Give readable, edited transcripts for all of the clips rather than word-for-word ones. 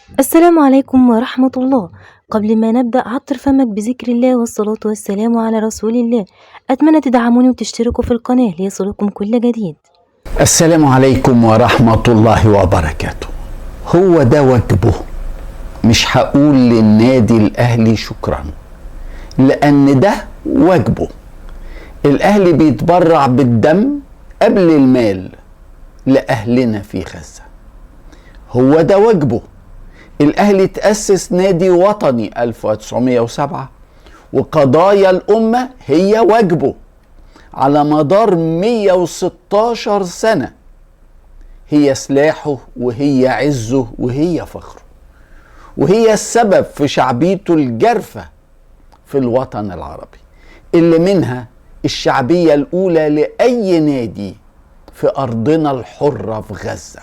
السلام عليكم ورحمة الله. قبل ما نبدأ عطر فمك بذكر الله والصلاة والسلام على رسول الله. أتمنى تدعموني وتشتركوا في القناة ليصلكم كل جديد. السلام عليكم ورحمة الله وبركاته. هو ده واجبه. مش هقول للنادي الأهلي شكرا، لأن ده واجبه. الأهلي بيتبرع بالدم قبل المال لأهلنا في غزة. هو ده واجبه. الأهلي تأسس نادي وطني 1907، وقضايا الأمة هي واجبه على مدار 116 سنة. هي سلاحه وهي عزه وهي فخره، وهي السبب في شعبيته الجارفة في الوطن العربي، اللي منها الشعبية الأولى لأي نادي في أرضنا الحرة في غزة.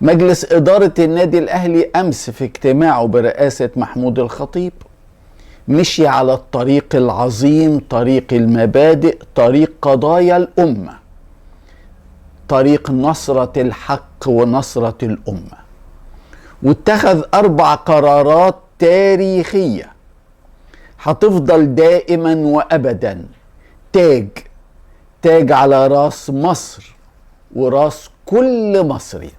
مجلس إدارة النادي الأهلي أمس في اجتماعه برئاسة محمود الخطيب مشي على الطريق العظيم، طريق المبادئ، طريق قضايا الأمة، طريق نصرة الحق ونصرة الأمة، واتخذ 4 قرارات تاريخية هتفضل دائما وأبدا تاج على راس مصر وراس كل مصري.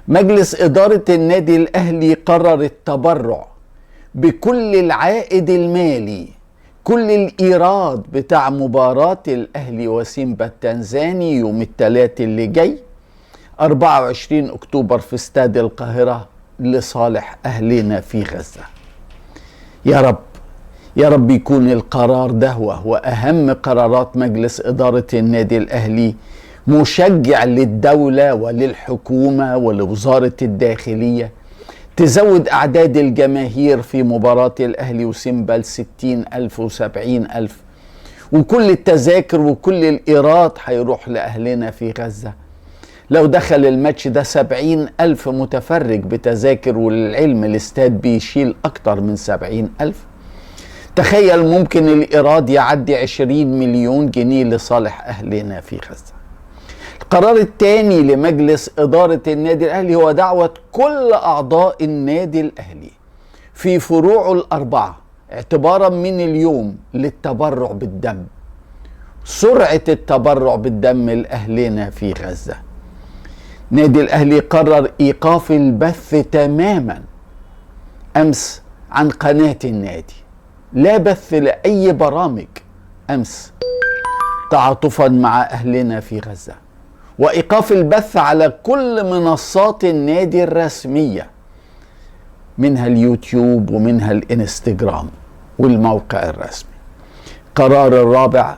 مجلس إدارة النادي الأهلي قرر التبرع بكل العائد المالي، كل الإيراد بتاع مباراة الأهلي وسيمبا التنزاني يوم الثلاث اللي جاي 24 أكتوبر في استاد القاهرة لصالح أهلنا في غزة. يا رب يا رب يكون القرار ده وهو أهم قرارات مجلس إدارة النادي الأهلي مشجع للدولة وللحكومة ولوزارة الداخلية تزود أعداد الجماهير في مباراة الأهلي وسيمبا 60,000 و70,000، وكل التذاكر وكل الإيراد هيروح لأهلنا في غزة. لو دخل الماتش ده 70,000 متفرج بتذاكر، وللعلم الاستاد بيشيل أكتر من 70,000، تخيل ممكن الإيراد يعدي 20 مليون جنيه لصالح أهلنا في غزة. القرار الثاني لمجلس إدارة النادي الأهلي هو دعوة كل أعضاء النادي الأهلي في فروعه ال4 اعتبارا من اليوم للتبرع بالدم. سرعة التبرع بالدم لأهلنا في غزة. نادي الأهلي قرر إيقاف البث تماما أمس عن قناة النادي، لا بث لأي برامج أمس تعاطفا مع أهلنا في غزة، وإيقاف البث على كل منصات النادي الرسمية، منها اليوتيوب ومنها الانستجرام والموقع الرسمي. قرار الرابع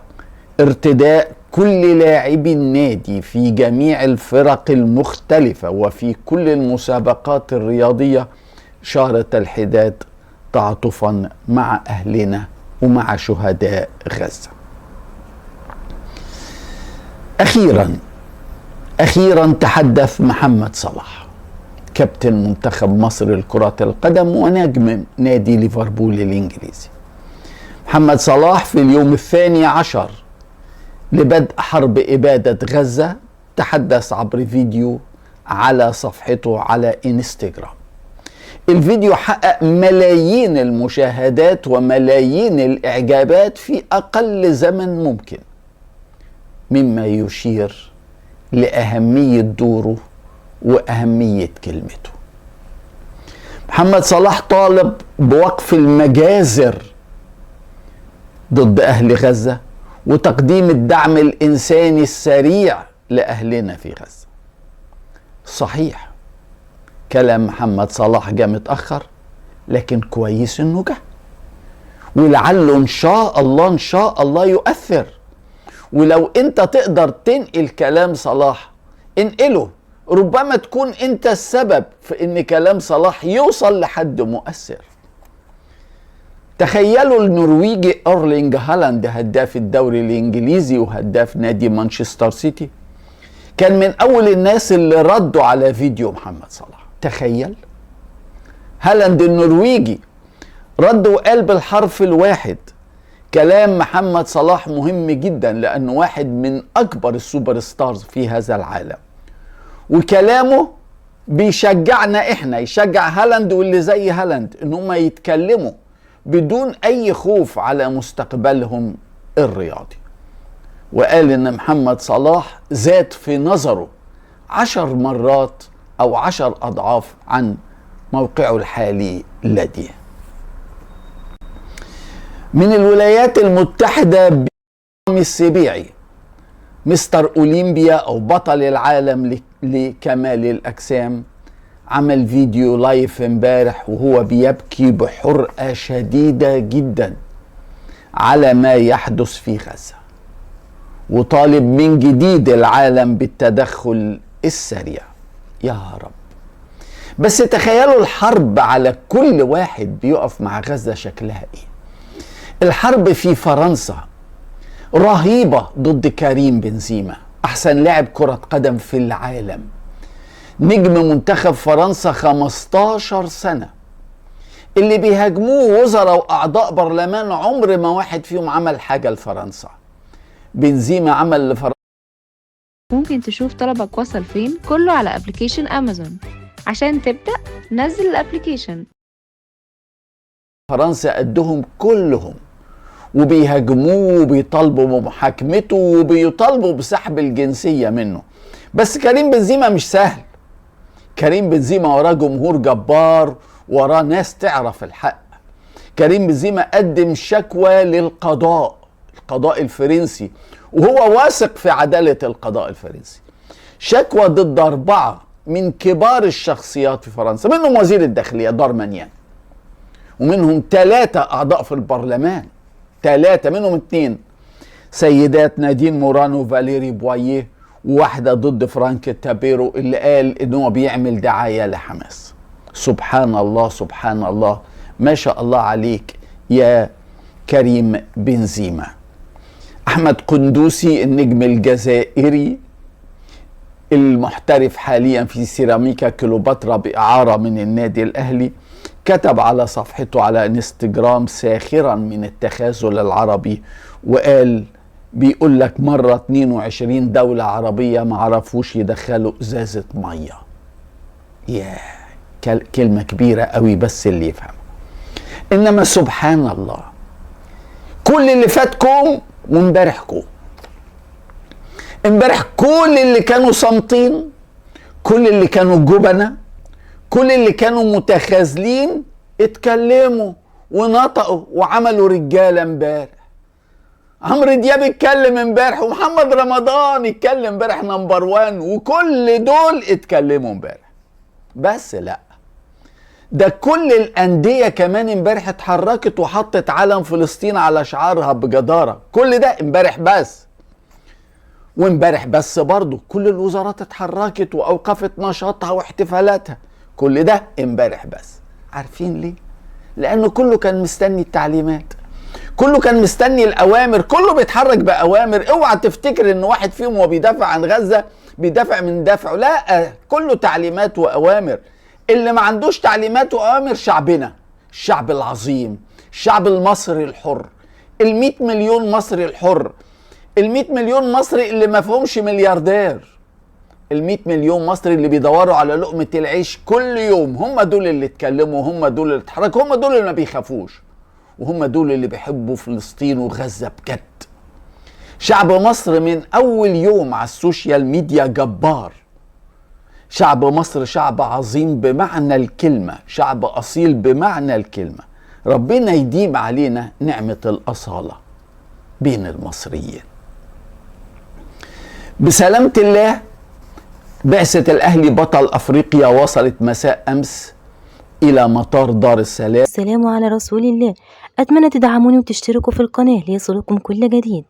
ارتداء كل لاعبي النادي في جميع الفرق المختلفة وفي كل المسابقات الرياضية شارة الحداد تعاطفا مع أهلنا ومع شهداء غزة. أخيرا تحدث محمد صلاح كابتن منتخب مصر لكرة القدم ونجم نادي ليفربول الإنجليزي. محمد صلاح في اليوم 12 لبدء حرب إبادة غزة تحدث عبر فيديو على صفحته على انستغرام. الفيديو حقق ملايين المشاهدات وملايين الإعجابات في أقل زمن ممكن، مما يشير لأهمية دوره وأهمية كلمته. محمد صلاح طالب بوقف المجازر ضد أهل غزة وتقديم الدعم الإنساني السريع لأهلنا في غزة. صحيح كلام محمد صلاح جاء متأخر، لكن كويس إنه جه، ولعله إن شاء الله يؤثر. ولو أنت تقدر تنقل كلام صلاح انقله، ربما تكون أنت السبب في إن كلام صلاح يوصل لحد مؤثر. تخيلوا النرويجي أرلينج هالاند هداف الدوري الإنجليزي وهداف نادي مانشستر سيتي كان من أول الناس اللي ردوا على فيديو محمد صلاح. تخيل هالاند النرويجي رد وقال بالحرف الواحد كلام محمد صلاح مهم جدا، لأنه واحد من أكبر السوبر ستارز في هذا العالم، وكلامه بيشجعنا احنا، يشجع هالاند واللي زي هالاند ان هم يتكلموا بدون اي خوف على مستقبلهم الرياضي. وقال ان محمد صلاح زاد في نظره 10 مرات او 10 اضعاف عن موقعه الحالي لديه. من الولايات المتحدة برامي السبيعي مستر أولمبيا أو بطل العالم لكمال الأجسام عمل فيديو لايف امبارح وهو بيبكي بحرقة شديدة جدا على ما يحدث في غزة، وطالب من جديد العالم بالتدخل السريع. يا رب، بس تخيلوا الحرب على كل واحد بيقف مع غزة شكلها ايه. الحرب في فرنسا رهيبة ضد كريم بنزيما، أحسن لاعب كرة قدم في العالم، نجم منتخب فرنسا 15 سنة، اللي بيهاجموه وزراء وأعضاء برلمان عمر ما واحد فيهم عمل حاجة لفرنسا. بنزيما عمل لفرنسا. ممكن تشوف طلبك وصل فين كله على ابلكيشن امازون. عشان تبدأ نزل الابلكيشن. فرنسا قدهم كلهم، وبيهاجموه وبيطالبوا بمحاكمته وبيطالبوا بسحب الجنسية منه. بس كريم بنزيما مش سهل. كريم بنزيما وراه جمهور جبار، وراه ناس تعرف الحق. كريم بنزيما قدم شكوى للقضاء، القضاء الفرنسي، وهو واثق في عدالة القضاء الفرنسي. شكوى ضد 4 من كبار الشخصيات في فرنسا، منهم وزير الداخلية دارمانيان، ومنهم 3 أعضاء في البرلمان، 3 منهم 2 سيدات، نادين مورانو وفاليري بواييه، وواحدة ضد فرانك تابيرو اللي قال إنه بيعمل دعاية لحماس. سبحان الله سبحان الله، ما شاء الله عليك يا كريم بنزيما. أحمد قندوسي النجم الجزائري المحترف حاليا في سيراميكا كليوباترا بإعارة من النادي الأهلي، كتب على صفحته على انستجرام ساخرا من التخاذل العربي، وقال بيقول لك مرة 22 دولة عربية ما عرفوش يدخلوا ازازة مية. كلمة كبيرة قوي بس اللي يفهم. انما سبحان الله، كل اللي فاتكم وامبارحكم، امبارح كل اللي كانوا صامتين، كل اللي كانوا جبنة، كل اللي كانوا متخاذلين اتكلموا ونطقوا وعملوا رجالة امبارح. عمرو دياب اتكلم امبارح، ومحمد رمضان اتكلم امبارح نمبر 1، وكل دول اتكلموا امبارح. بس لا، ده كل الأندية كمان امبارح اتحركت وحطت علم فلسطين على شعارها بجدارة. كل ده امبارح بس. وامبارح بس برضو كل الوزارات اتحركت وأوقفت نشاطها واحتفالاتها. كل ده امبارح بس. عارفين ليه؟ لأنه كله كان مستني التعليمات، كله كان مستني الأوامر، كله بيتحرك بأوامر. اوعى تفتكر ان واحد فيهم وهو بيدافع عن غزة بيدافع من دافعه، لا، كله تعليمات وأوامر. اللي ما عندوش تعليمات وأوامر شعبنا، الشعب العظيم، الشعب المصري الحر، 100 مليون مصري الحر، 100 مليون مصري اللي ما فيهمش ملياردير، 100 مليون مصري اللي بيدوروا على لقمة العيش كل يوم. هم دول اللي اتكلموا، هم دول اللي اتحركوا، هم دول اللي ما بيخافوش، وهم دول اللي بيحبوا فلسطين وغزة بجد. شعب مصر من أول يوم على السوشيال ميديا جبار. شعب مصر شعب عظيم بمعنى الكلمة، شعب أصيل بمعنى الكلمة. ربنا يديم علينا نعمة الأصالة بين المصريين. بسلامة الله، بعثة الأهلي بطل أفريقيا وصلت مساء أمس إلى مطار دار السلام. السلام على رسول الله. أتمنى تدعموني وتشتركوا في القناة ليصلكم كل جديد.